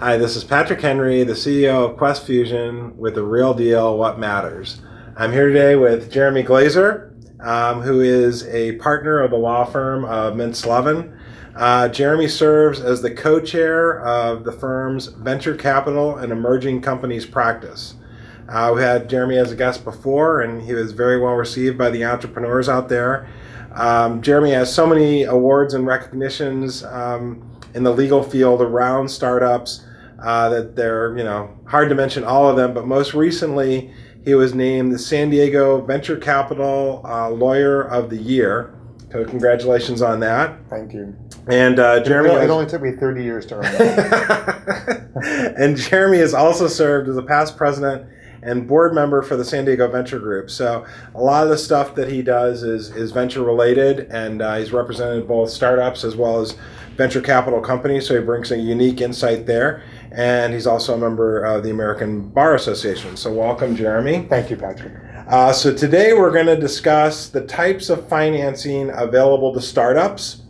Hi, this is Patrick Henry, the CEO of QuestFusion with The Real Deal, What Matters. I'm here today with Jeremy Glaser, who is a partner of the law firm of Mintz Levin. Jeremy serves as the co-chair of the firm's venture capital and emerging companies practice. We had Jeremy as a guest before, and he was very well received by the entrepreneurs out there. Jeremy has so many awards and recognitions in the legal field around startups that they're, hard to mention all of them, but most recently he was named the San Diego Venture Capital Lawyer of the Year. So congratulations on that. Thank you. And Jeremy, it only took me 30 years to earn that. And Jeremy has also served as a past president and board member for the San Diego Venture Group. So a lot of the stuff that he does is venture related, and he's represented both startups as well as venture capital companies, so he brings a unique insight there. And he's also a member of the American Bar Association. So welcome, Jeremy. Thank you, Patrick. So today we're going to discuss the types of financing available to startups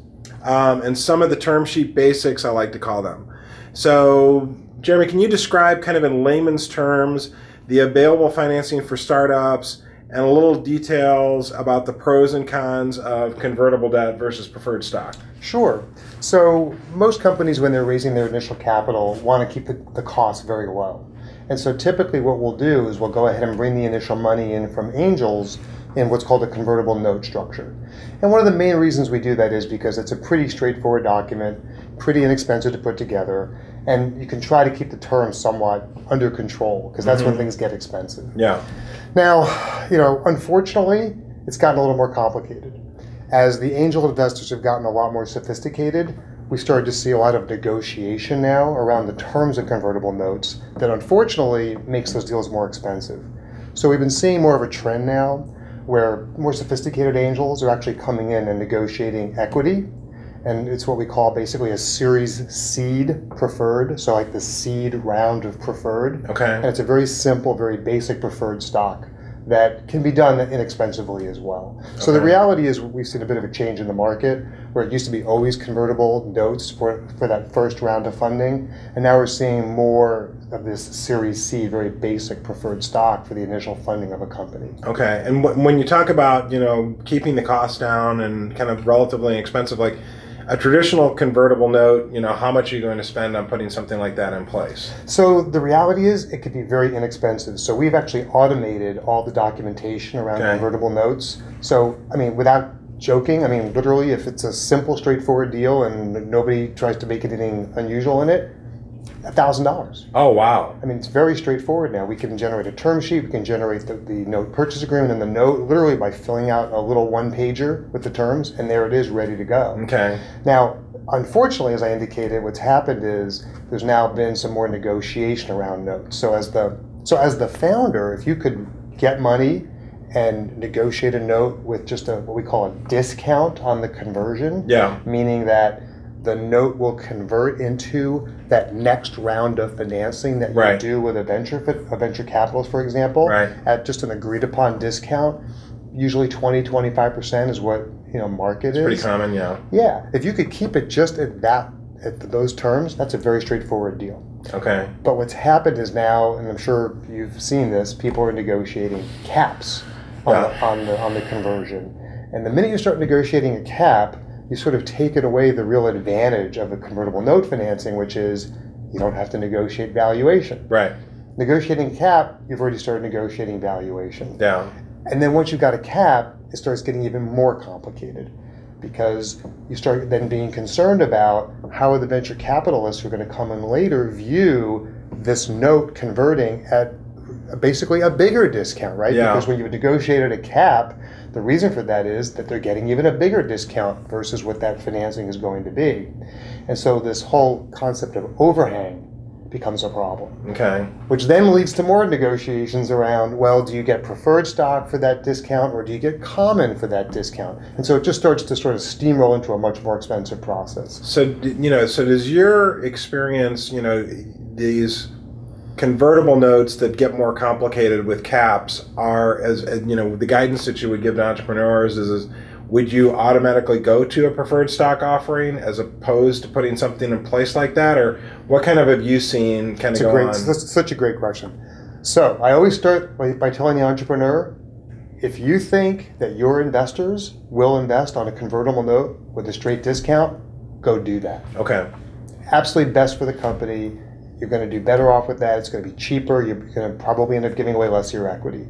and some of the term sheet basics, I like to call them. So Jeremy, can you describe kind of in layman's terms the available financing for startups and a little details about the pros and cons of convertible debt versus preferred stock? Sure. So most companies, when they're raising their initial capital, want to keep the cost very low. And so typically what we'll do is we'll go ahead and bring the initial money in from angels in what's called a convertible note structure. And one of the main reasons we do that is because it's a pretty straightforward document, pretty inexpensive to put together, and you can try to keep the terms somewhat under control, because that's when things get expensive. Yeah. Now, unfortunately, it's gotten a little more complicated. As the angel investors have gotten a lot more sophisticated, we started to see a lot of negotiation now around the terms of convertible notes that unfortunately makes those deals more expensive. So we've been seeing more of a trend now where more sophisticated angels are actually coming in and negotiating equity. And it's what we call basically a series seed preferred, so like the seed round of preferred. Okay. And it's a very simple, very basic preferred stock that can be done inexpensively as well. So the reality is we've seen a bit of a change in the market where it used to be always convertible notes for that first round of funding, and now we're seeing more of this Series C, very basic preferred stock for the initial funding of a company. Okay, and when you talk about keeping the costs down and kind of relatively inexpensive, like a traditional convertible note, how much are you going to spend on putting something like that in place? So the reality is it could be very inexpensive. So we've actually automated all the documentation around convertible notes. So, without joking, literally if it's a simple, straightforward deal and nobody tries to make anything unusual in it, $1,000. Oh, wow. It's very straightforward now. We can generate a term sheet, we can generate the note purchase agreement and the note literally by filling out a little one-pager with the terms, and there it is ready to go. Okay. Now, unfortunately, as I indicated, what's happened is there's now been some more negotiation around notes. So as the founder, if you could get money and negotiate a note with just what we call a discount on the conversion, meaning that the note will convert into that next round of financing that you do with a venture capitalist, for example, at just an agreed upon discount. Usually 20-25% is what market is. Pretty common, yeah. Yeah, if you could keep it just at those terms, that's a very straightforward deal. Okay. But what's happened is now, and I'm sure you've seen this, people are negotiating caps on the conversion, and the minute you start negotiating a cap, you sort of taken away the real advantage of a convertible note financing, which is you don't have to negotiate valuation. Right. Negotiating a cap, you've already started negotiating valuation. Yeah. And then once you've got a cap, it starts getting even more complicated because you start then being concerned about how the venture capitalists who are going to come in later view this note converting at basically a bigger discount, right? Yeah. Because when you've negotiated a cap, the reason for that is that they're getting even a bigger discount versus what that financing is going to be. And so this whole concept of overhang becomes a problem. Okay. Which then leads to more negotiations around, well, do you get preferred stock for that discount or do you get common for that discount? And so it just starts to sort of steamroll into a much more expensive process. So, so does your experience, these convertible notes that get more complicated with caps are, as the guidance that you would give to entrepreneurs is would you automatically go to a preferred stock offering as opposed to putting something in place like that? Or what kind of have you seen kind of go on? That's such a great question. So I always start by telling the entrepreneur, if you think that your investors will invest on a convertible note with a straight discount, go do that. Okay. Absolutely best for the company. You're going to do better off with that. It's going to be cheaper. You're going to probably end up giving away less of your equity.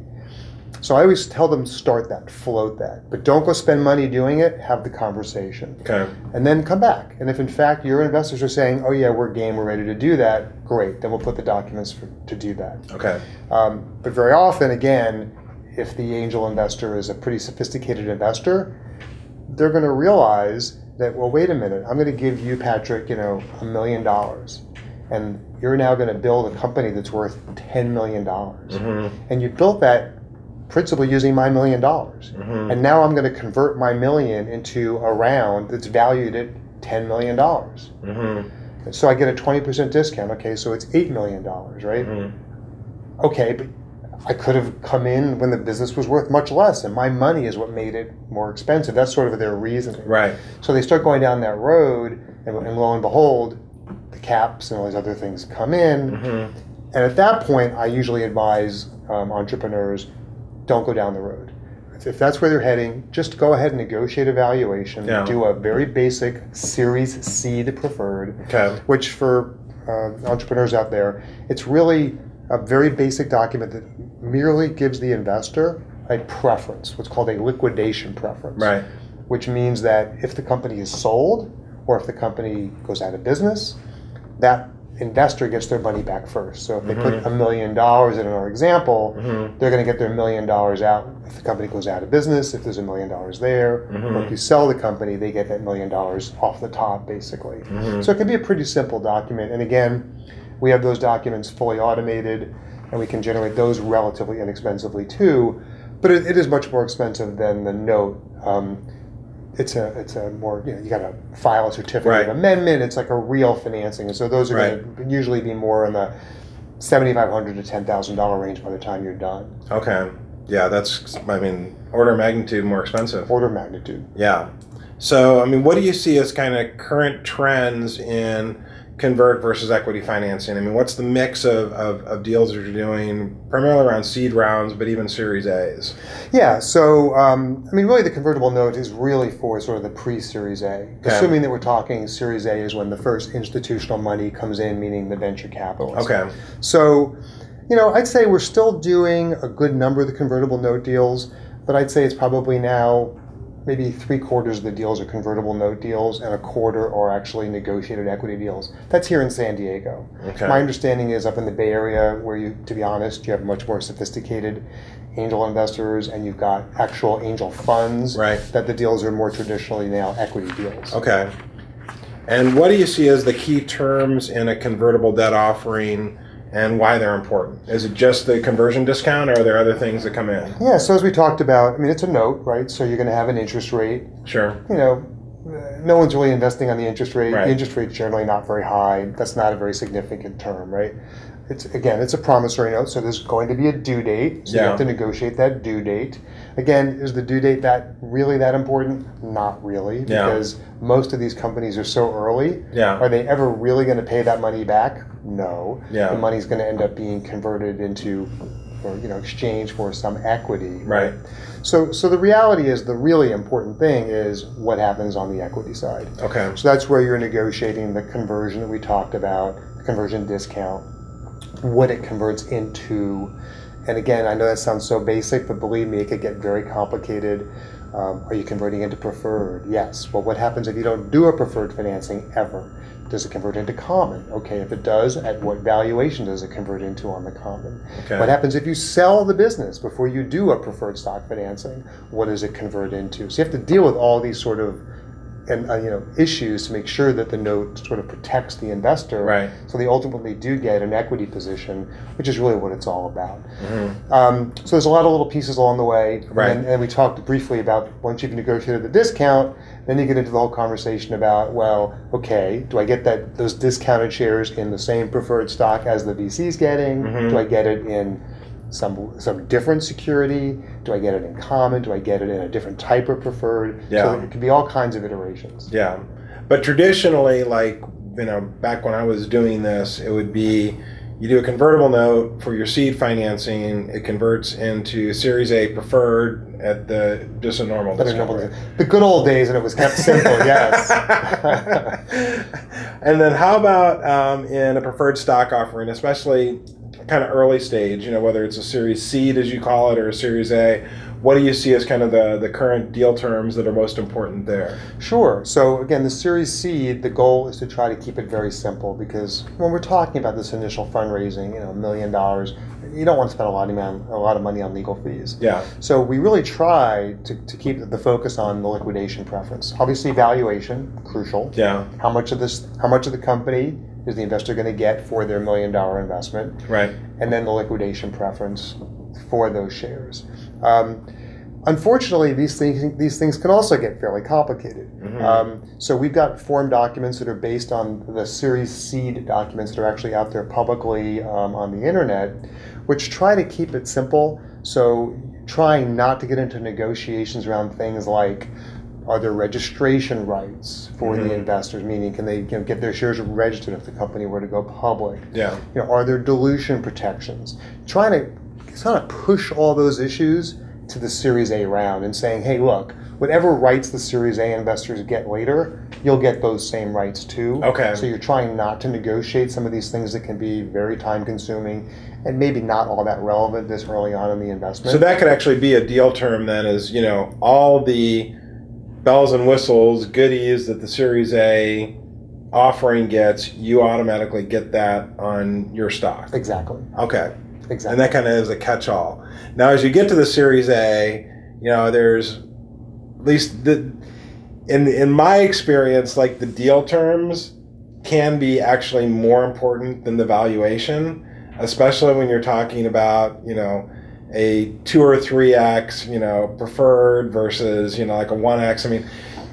So I always tell them start that, float that. But don't go spend money doing it. Have the conversation. Okay. And then come back. And if in fact your investors are saying, oh yeah, we're game, we're ready to do that, great. Then we'll put the documents to do that. Okay. But very often, again, if the angel investor is a pretty sophisticated investor, they're going to realize that, well, wait a minute, I'm going to give you, Patrick, $1 million. And you're now going to build a company that's worth $10 million. Mm-hmm. And you built that principally using my $1 million. Mm-hmm. And now I'm going to convert my million into a round that's valued at $10 million. Mm-hmm. So I get a 20% discount. Okay, so it's $8 million, right? Mm-hmm. Okay, but I could have come in when the business was worth much less, and my money is what made it more expensive. That's sort of their reasoning. Right. So they start going down that road, and lo and behold, the caps and all these other things come in. Mm-hmm. And at that point, I usually advise entrepreneurs, don't go down the road. If that's where they're heading, just go ahead and negotiate a valuation. Yeah. Do a very basic Series C to preferred, okay. Which for entrepreneurs out there, it's really a very basic document that merely gives the investor a preference, what's called a liquidation preference. Right. Which means that if the company is sold or if the company goes out of business, that investor gets their money back first. So if they put $1 million in our example, they're going to get their $1 million out if the company goes out of business, if there's $1 million there. Or if you sell the company, they get that $1 million off the top, basically. So it can be a pretty simple document. And again, we have those documents fully automated, and we can generate those relatively inexpensively too. But it is much more expensive than the note. It's a more, you got to file a certificate of amendment. It's like a real financing. And so those are going to usually be more in the $7,500 to $10,000 range by the time you're done. Okay. Yeah, that's, order of magnitude more expensive. Order of magnitude. Yeah. So, what do you see as kind of current trends in convert versus equity financing? What's the mix of deals that you're doing, primarily around seed rounds, but even Series A's? Yeah, so, really the convertible note is really for sort of the pre-Series A. Okay. Assuming that we're talking Series A is when the first institutional money comes in, meaning the venture capitalists. Okay. So, I'd say we're still doing a good number of the convertible note deals, but I'd say it's probably now maybe 3/4 of the deals are convertible note deals and 1/4 are actually negotiated equity deals. That's here in San Diego. Okay. My understanding is up in the Bay Area where you, to be honest, you have much more sophisticated angel investors and you've got actual angel funds. Right. That the deals are more traditionally now equity deals. Okay. And what do you see as the key terms in a convertible debt offering and why they're important? Is it just the conversion discount, or are there other things that come in? Yeah, so as we talked about, it's a note, right? So you're going to have an interest rate. Sure. No one's really investing on the interest rate. Right. The interest rate's generally not very high. That's not a very significant term, right? It's a promissory note, so there's going to be a due date. So you have to negotiate that due date. Again, is the due date really that important? Not really, because most of these companies are so early. Yeah. Are they ever really going to pay that money back? No. Yeah. The money's going to end up being converted into, or exchange for some equity. Right. So the reality is the really important thing is what happens on the equity side. Okay. So that's where you're negotiating the conversion that we talked about, the conversion discount, what it converts into. And again, I know that sounds so basic, but believe me, it could get very complicated. Are you converting into preferred? Yes. Well, what happens if you don't do a preferred financing ever? Does it convert into common? Okay, if it does, at what valuation does it convert into on the common? Okay. What happens if you sell the business before you do a preferred stock financing? What does it convert into? So you have to deal with all these sort of issues to make sure that the note sort of protects the investor, right? So they ultimately do get an equity position, which is really what it's all about. Mm-hmm. So there's a lot of little pieces along the way, right? And we talked briefly about once you've negotiated the discount, then you get into the whole conversation about, well, okay, do I get those discounted shares in the same preferred stock as the VC's getting? Mm-hmm. Do I get it in some different security? Do I get it in common? Do I get it in a different type of preferred? Yeah. So it could be all kinds of iterations. Yeah. But traditionally, like, back when I was doing this, it would be you do a convertible note for your seed financing, it converts into Series A preferred at just a normal discount rate. The good old days, and it was kept simple, yes. And then how about in a preferred stock offering, especially kind of early stage, whether it's a Series Seed, as you call it, or a Series A, what do you see as kind of the current deal terms that are most important there? Sure. So again, the Series Seed, the goal is to try to keep it very simple, because when we're talking about this initial fundraising, $1 million, you don't want to spend a lot of money on legal fees. Yeah. So we really try to keep the focus on the liquidation preference. Obviously, valuation, crucial. Yeah. How much of the company is the investor going to get for their $1 million investment? Right. And then the liquidation preference for those shares. Unfortunately, these things can also get fairly complicated. Mm-hmm. So we've got form documents that are based on the Series Seed documents that are actually out there publicly on the internet, which try to keep it simple. So trying not to get into negotiations around things like, are there registration rights for the investors? Meaning, can they get their shares registered if the company were to go public? Yeah. Are there dilution protections? Trying to kind of push all those issues to the Series A round and saying, hey, look, whatever rights the Series A investors get later, you'll get those same rights too. Okay. So you're trying not to negotiate some of these things that can be very time consuming and maybe not all that relevant this early on in the investment. So that could actually be a deal term then, is, all the bells and whistles, goodies that the Series A offering gets, you automatically get that on your stock. Exactly. Okay. Exactly. And that kind of is a catch-all. Now, as you get to the Series A, there's, at least in my experience, like, the deal terms can be actually more important than the valuation, especially when you're talking about, a 2 or 3x, preferred versus, like a 1x. I mean,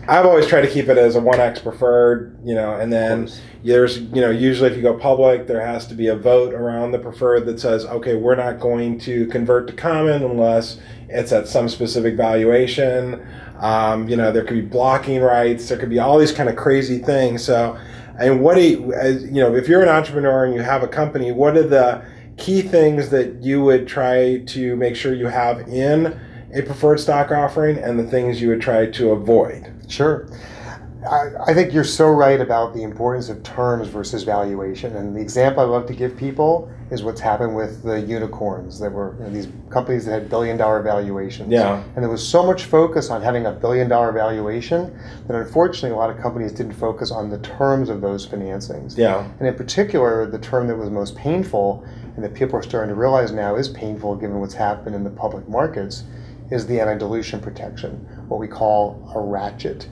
I've always tried to keep it as a 1x preferred, and then there's, usually if you go public, there has to be a vote around the preferred that says, okay, we're not going to convert to common unless it's at some specific valuation. There could be blocking rights. There could be all these kind of crazy things. So, and if you're an entrepreneur and you have a company, what are the key things that you would try to make sure you have in a preferred stock offering, and the things you would try to avoid? Sure. I think you're so right about the importance of terms versus valuation. And the example I love to give people is what's happened with the unicorns that were these companies that had billion-dollar valuations. Yeah. And there was so much focus on having a billion-dollar valuation that unfortunately a lot of companies didn't focus on the terms of those financings. Yeah. And in particular, the term that was most painful and that people are starting to realize now is painful given what's happened in the public markets is the anti-dilution protection, what we call a ratchet.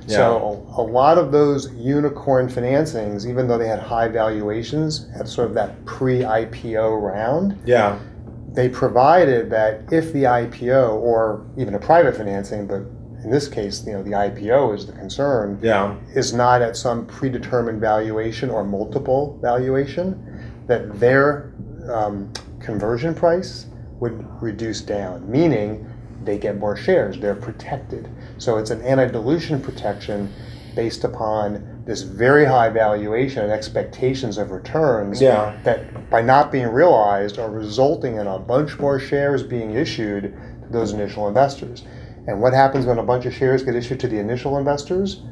Yeah. So a lot of those unicorn financings, even though they had high valuations at sort of that pre-IPO round, yeah, they provided that if the IPO or even a private financing, but in this case, the IPO is the concern, yeah, is not at some predetermined valuation or multiple valuation, that their conversion price would reduce down, meaning they get more shares, they're protected. So it's an anti-dilution protection based upon this very high valuation and expectations of returns that by not being realized are resulting in a bunch more shares being issued to those initial investors. And what happens when a bunch of shares get issued to the initial investors?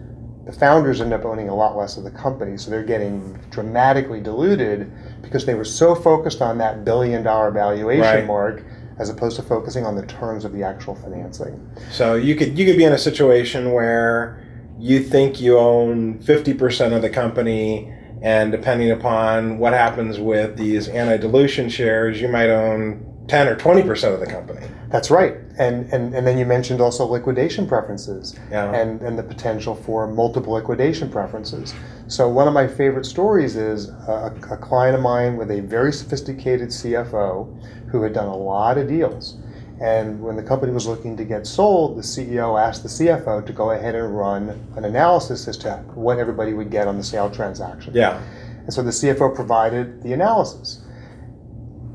The founders end up owning a lot less of the company, so they're getting dramatically diluted because they were so focused on that billion-dollar valuation mark as opposed to focusing on the terms of the actual financing. So you could be in a situation where you think you own 50% of the company, and depending upon what happens with these anti-dilution shares, you might own 10 or 20% of the company. That's right. And then you mentioned also liquidation preferences and the potential for multiple liquidation preferences. So one of my favorite stories is a client of mine with a very sophisticated CFO who had done a lot of deals. And when the company was looking to get sold, the CEO asked the CFO to go ahead and run an analysis as to what everybody would get on the sale transaction. Yeah. And so the CFO provided the analysis.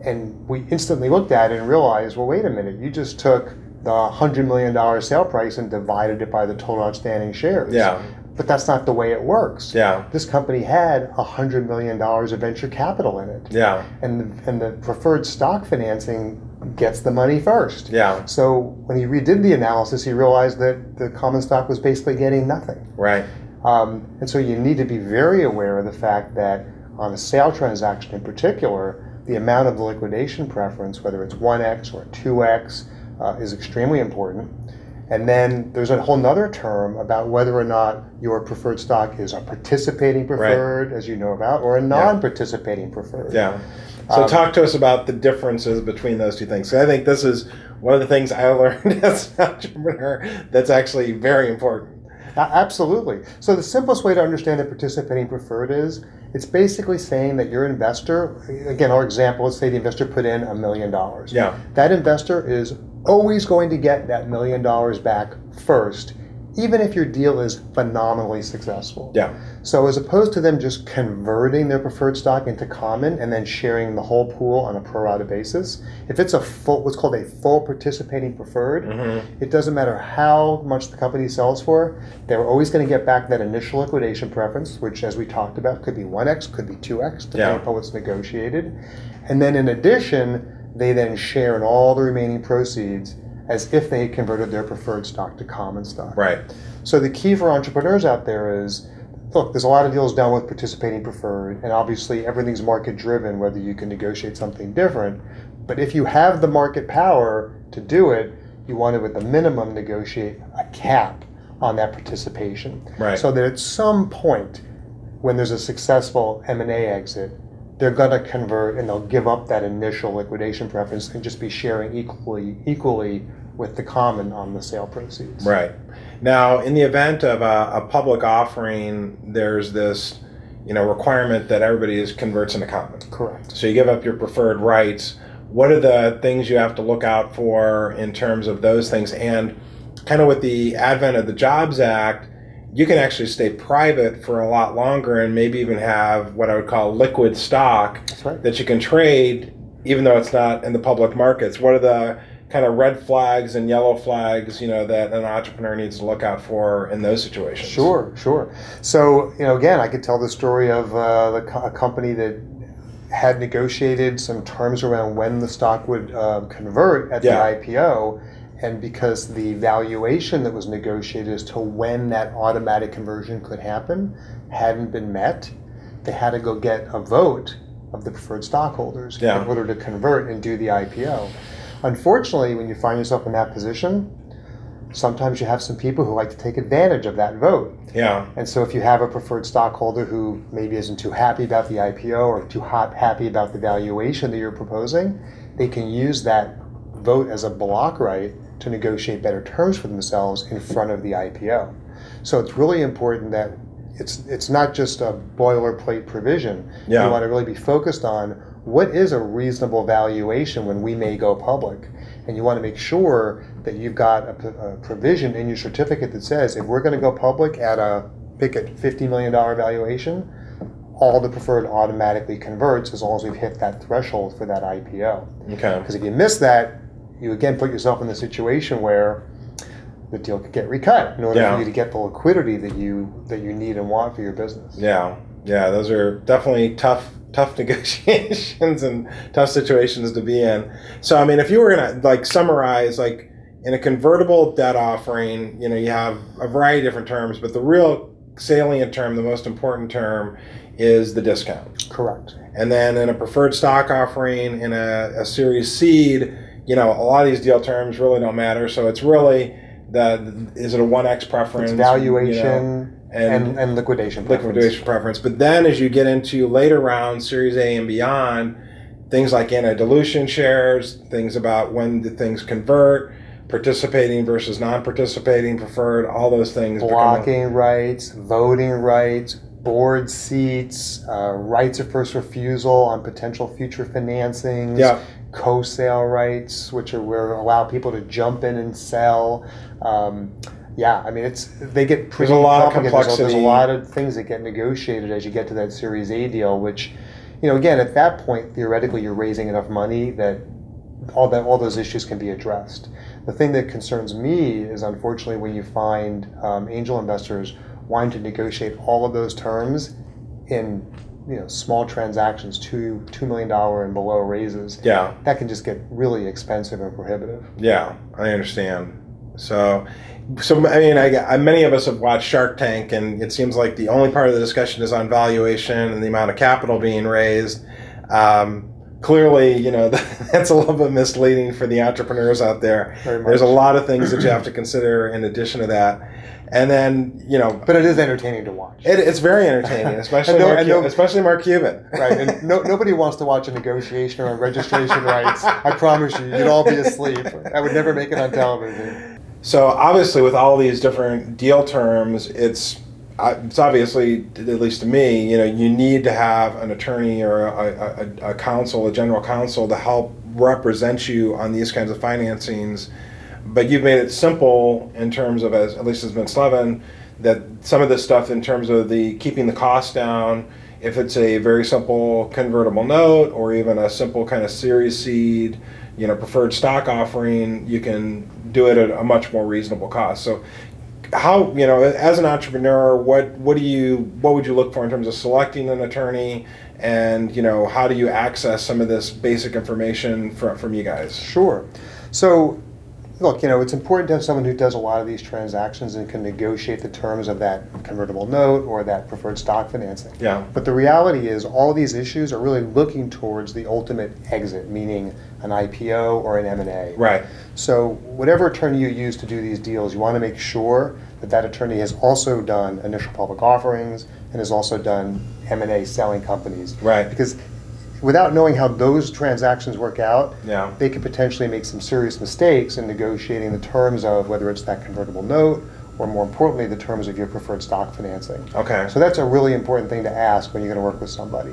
And we instantly looked at it and realized, well, wait a minute, you just took the $100 million sale price and divided it by the total outstanding shares. Yeah. But that's not the way it works. Yeah. This company had $100 million of venture capital in it. Yeah. And the preferred stock financing gets the money first. Yeah. So when he redid the analysis, he realized that the common stock was basically getting nothing. Right. And so you need to be very aware of the fact that on a sale transaction in particular, the amount of the liquidation preference, whether it's 1x or 2x, is extremely important. And then there's a whole nother term about whether or not your preferred stock is a participating preferred, as you know about, or a non-participating preferred. Yeah. So talk to us about the differences between those two things. So I think this is one of the things I learned as an entrepreneur that's actually very important. Absolutely. So the simplest way to understand the participating preferred is it's basically saying that your investor, again, our example, let's say the investor put in $1 million. Yeah. That investor is always going to get that $1 million back first, even if your deal is phenomenally successful. Yeah. So as opposed to them just converting their preferred stock into common and then sharing the whole pool on a pro rata basis, if it's a full, what's called a full participating preferred, it doesn't matter how much the company sells for, they're always going to get back that initial liquidation preference, which, as we talked about, could be 1x, could be 2x, depending upon what's negotiated. And then in addition, they then share in all the remaining proceeds as if they had converted their preferred stock to common stock. Right. So the key for entrepreneurs out there is, look, there's a lot of deals done with participating preferred, and obviously everything's market driven, whether you can negotiate something different. But if you have the market power to do it, you want to, at the minimum, negotiate a cap on that participation. Right. So that at some point, when there's a successful M&A exit, they're going to convert and they'll give up that initial liquidation preference and just be sharing equally with the common on the sale proceeds. Right. Now, in the event of a public offering, there's this, requirement that everybody converts into common. Correct. So you give up your preferred rights. What are the things you have to look out for in terms of those things? And kind of with the advent of the Jobs Act, you can actually stay private for a lot longer and maybe even have what I would call liquid stock that you can trade even though it's not in the public markets. What are the kind of red flags and yellow flags, that an entrepreneur needs to look out for in those situations? Sure. So, again, I could tell the story of a company that had negotiated some terms around when the stock would convert at the IPO. And because the valuation that was negotiated as to when that automatic conversion could happen hadn't been met, they had to go get a vote of the preferred stockholders in order to convert and do the IPO. Unfortunately, when you find yourself in that position, sometimes you have some people who like to take advantage of that vote. Yeah. And so if you have a preferred stockholder who maybe isn't too happy about the IPO or too happy about the valuation that you're proposing, they can use that vote as a block right to negotiate better terms for themselves in front of the IPO. So it's really important that it's not just a boilerplate provision. You want to really be focused on what is a reasonable valuation when we may go public. And you want to make sure that you've got a provision in your certificate that says if we're going to go public at pick a $50 million valuation, all the preferred automatically converts as long as we've hit that threshold for that IPO. Okay. Because if you miss that, you again put yourself in the situation where the deal could get recut in order for you to get the liquidity that you need and want for your business. Yeah, those are definitely tough negotiations and tough situations to be in. So, I mean, if you were gonna summarize, in a convertible debt offering, you have a variety of different terms, but the real salient term, the most important term, is the discount. Correct. And then in a preferred stock offering, in a Series Seed, a lot of these deal terms really don't matter. So it's really is it a 1x preference? It's valuation and liquidation preference. But then as you get into later rounds, Series A and beyond, things like anti-dilution shares, things about when the things convert, participating versus non-participating preferred, all those things. Blocking rights, voting rights, board seats, rights of first refusal on potential future financings, co-sale rights, which are where allow people to jump in and sell. I mean, they get pretty complicated. There's a lot of things that get negotiated as you get to that Series A deal, which, again, at that point, theoretically, you're raising enough money that all those issues can be addressed. The thing that concerns me is, unfortunately, when you find angel investors wanting to negotiate all of those terms in small transactions, $2 million and below raises. Yeah. That can just get really expensive and prohibitive. Yeah, I understand. So I mean, many of us have watched Shark Tank, and it seems like the only part of the discussion is on valuation and the amount of capital being raised. Clearly, that's a little bit misleading for the entrepreneurs out there. Very much. There's a lot of things that you have to consider in addition to that. And then, But it is entertaining to watch. It's very entertaining, especially Mark Cuban. Right, and nobody wants to watch a negotiation or a registration rights. I promise you, you'd all be asleep. I would never make it on television. So obviously, with all these different deal terms, it's obviously, at least to me, you need to have an attorney or a counsel, a general counsel, to help represent you on these kinds of financings. But you've made it simple in terms of, at least as Mintz Levin, that some of this stuff in terms of the keeping the costs down, if it's a very simple convertible note or even a simple kind of series seed, preferred stock offering, you can do it at a much more reasonable cost. So how, as an entrepreneur, what would you look for in terms of selecting an attorney, and how do you access some of this basic information from you guys? Sure. So look, it's important to have someone who does a lot of these transactions and can negotiate the terms of that convertible note or that preferred stock financing. Yeah. But the reality is all these issues are really looking towards the ultimate exit, meaning an IPO or an M&A. Right. So whatever attorney you use to do these deals, you want to make sure that attorney has also done initial public offerings and has also done M&A selling companies. Right. Because without knowing how those transactions work out, Yeah. they could potentially make some serious mistakes in negotiating the terms of whether it's that convertible note or, more importantly, the terms of your preferred stock financing. Okay. So that's a really important thing to ask when you're going to work with somebody.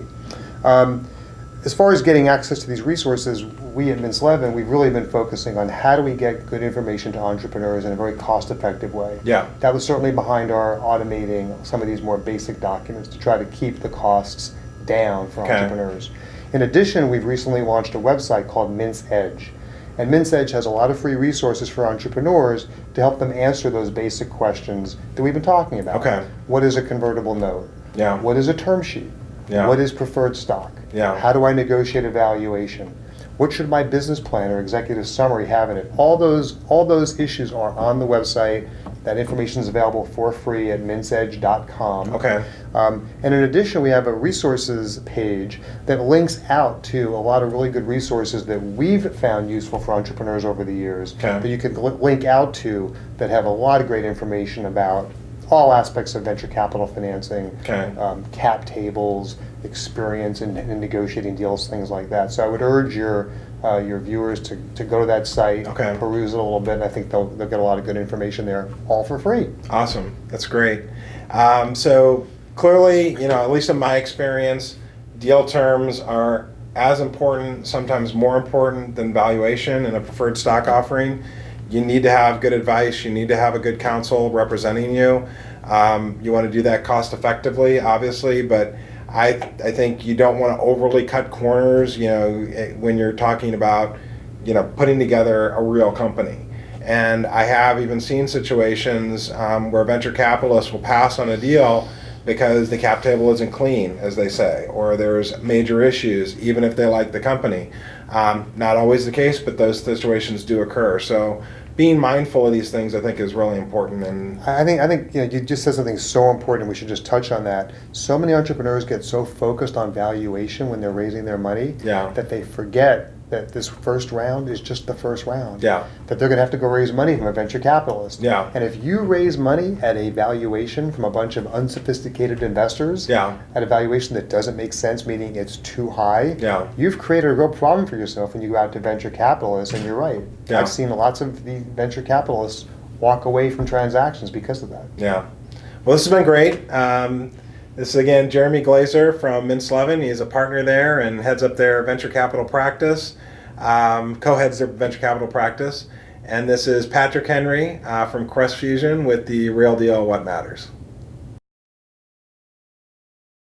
As far as getting access to these resources, we at Mintz Levin, we've really been focusing on how do we get good information to entrepreneurs in a very cost-effective way. Yeah. That was certainly behind our automating some of these more basic documents to try to keep the costs down for entrepreneurs. In addition, we've recently launched a website called Mintz Edge. And Mintz Edge has a lot of free resources for entrepreneurs to help them answer those basic questions that we've been talking about. Okay. What is a convertible note? Yeah. What is a term sheet? Yeah. What is preferred stock? Yeah. How do I negotiate a valuation? What should my business plan or executive summary have in it? All those issues are on the website. That information is available for free at mintzedge.com. Okay. And in addition, we have a resources page that links out to a lot of really good resources that we've found useful for entrepreneurs over the years. Okay. That you can link out to that have a lot of great information about all aspects of venture capital financing, Okay. cap tables, experience in negotiating deals, things like that. So I would urge your viewers to go to that site, Okay. peruse it a little bit, and I think they'll get a lot of good information there, all for free. Awesome. That's great. So clearly, at least in my experience, deal terms are as important, sometimes more important than valuation in a preferred stock offering. You need to have good advice. You need to have a good counsel representing you. You want to do that cost effectively, obviously, but I think you don't want to overly cut corners, when you're talking about, putting together a real company. And I have even seen situations where venture capitalists will pass on a deal because the cap table isn't clean, as they say, or there's major issues, even if they like the company. Not always the case, but those situations do occur. So being mindful of these things, I think, is really important. And I think you just said something so important. We should just touch on that. So many entrepreneurs get so focused on valuation when they're raising their money that they forget that this first round is just the first round. Yeah. That they're going to have to go raise money from a venture capitalist. Yeah. And if you raise money at a valuation from a bunch of unsophisticated investors, Yeah. at a valuation that doesn't make sense, meaning it's too high, Yeah. you've created a real problem for yourself when you go out to venture capitalists. And you're right. Yeah. I've seen lots of the venture capitalists walk away from transactions because of that. Yeah. Well, this has been great. This is, again, Jeremy Glaser from Mintz Levin. He's a partner there and heads up their venture capital practice, co-heads their venture capital practice. And this is Patrick Henry from QuestFusion with the Real Deal What Matters.